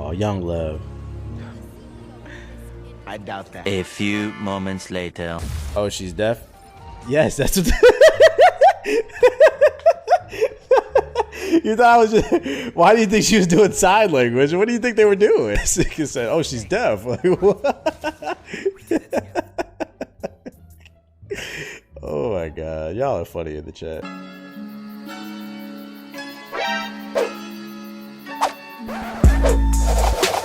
Oh, young love. I doubt that. A few moments later. Oh, she's deaf? Yes, that's what. You thought I was just. Why do you think she was doing sign language? What do you think they were doing? He said, oh, she's deaf. Like, what? Oh my God. Y'all are funny in the chat.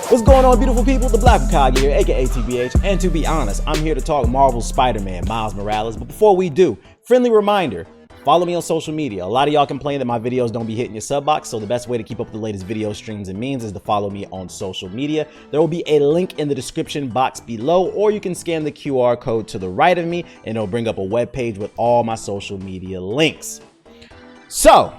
What's going on, beautiful people? The Black Hokage here, aka TBH, and to be honest, I'm here to talk Marvel's Spider-Man, Miles Morales. But before we do, friendly reminder, follow me on social media. A lot of y'all complain that my videos don't be hitting your sub box, so the best way to keep up with the latest video streams and memes is to follow me on social media. There will be a link in the description box below, or you can scan the QR code to the right of me, and it'll bring up a web page with all my social media links. So,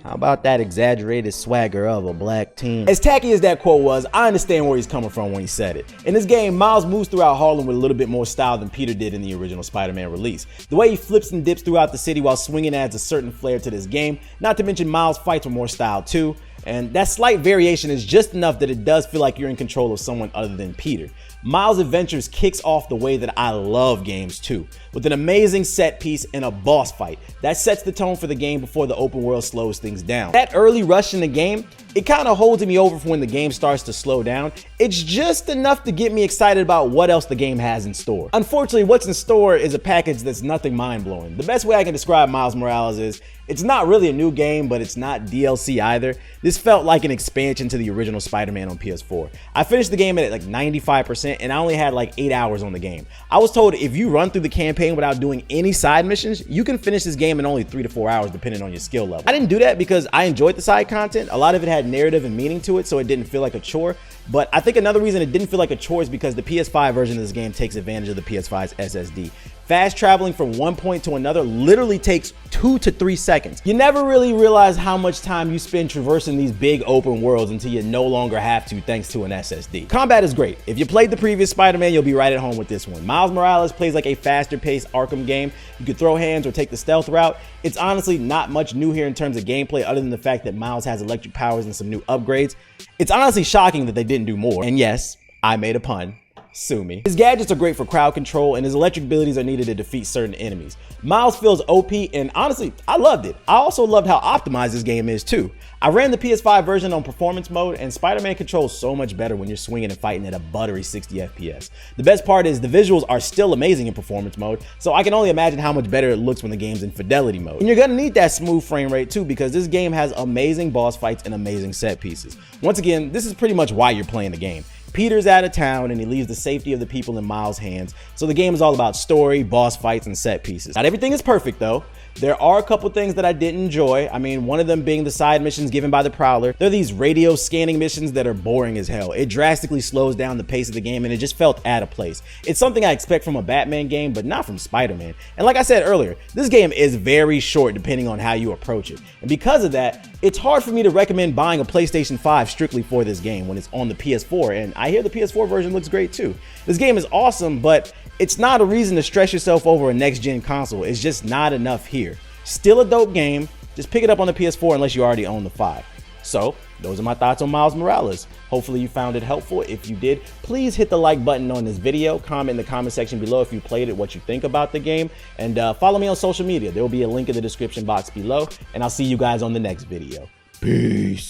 how about that exaggerated swagger of a black teen? As tacky as that quote was, I understand where he's coming from when he said it. In this game, Miles moves throughout Harlem with a little bit more style than Peter did in the original Spider-Man release. The way he flips and dips throughout the city while swinging adds a certain flair to this game, not to mention Miles fights with more style too. And that slight variation is just enough that it does feel like you're in control of someone other than Peter. Miles' Adventures kicks off the way that I love games too, with an amazing set piece and a boss fight that sets the tone for the game before the open world slows things down. That early rush in the game, it kind of holds me over for when the game starts to slow down. It's just enough to get me excited about what else the game has in store. Unfortunately, what's in store is a package that's nothing mind-blowing. The best way I can describe Miles Morales is, it's not really a new game, but it's not DLC either. This felt like an expansion to the original Spider-Man on PS4. I finished the game at like 95%, and I only had like 8 hours on the game. I was told if you run through the campaign without doing any side missions, you can finish this game in only 3 to 4 hours depending on your skill level. I didn't do that because I enjoyed the side content. A lot of it had narrative and meaning to it, so it didn't feel like a chore. But I think another reason it didn't feel like a chore is because the PS5 version of this game takes advantage of the PS5's SSD. Fast traveling from one point to another literally takes 2 to 3 seconds. You never really realize how much time you spend traversing these big open worlds until you no longer have to thanks to an SSD. Combat is great. If you played the previous Spider-Man, you'll be right at home with this one. Miles Morales plays like a faster paced Arkham game. You could throw hands or take the stealth route. It's honestly not much new here in terms of gameplay other than the fact that Miles has electric powers and some new upgrades. It's honestly shocking that they didn't do more. And yes, I made a pun. Sue me. His gadgets are great for crowd control, and his electric abilities are needed to defeat certain enemies. Miles feels OP, and honestly, I loved it. I also loved how optimized this game is too. I ran the PS5 version on performance mode, and Spider-Man controls so much better when you're swinging and fighting at a buttery 60 FPS. The best part is the visuals are still amazing in performance mode, so I can only imagine how much better it looks when the game's in fidelity mode. And you're gonna need that smooth frame rate too, because this game has amazing boss fights and amazing set pieces. Once again, this is pretty much why you're playing the game. Peter's out of town and he leaves the safety of the people in Miles' hands, so the game is all about story, boss fights, and set pieces. Not everything is perfect though. There are a couple things that I didn't enjoy. I mean, one of them being the side missions given by the Prowler. They're these radio scanning missions that are boring as hell. It drastically slows down the pace of the game and it just felt out of place. It's something I expect from a Batman game, but not from Spider-Man. And like I said earlier, this game is very short depending on how you approach it. And because of that, it's hard for me to recommend buying a PlayStation 5 strictly for this game when it's on the PS4, and I hear the PS4 version looks great too. This game is awesome, but it's not a reason to stress yourself over a next-gen console. It's just not enough here. Still a dope game, just pick it up on the PS4 unless you already own the 5. So, those are my thoughts on Miles Morales. Hopefully you found it helpful. If you did, please hit the like button on this video, comment in the comment section below if you played it, what you think about the game, and follow me on social media. There will be a link in the description box below, and I'll see you guys on the next video. Peace.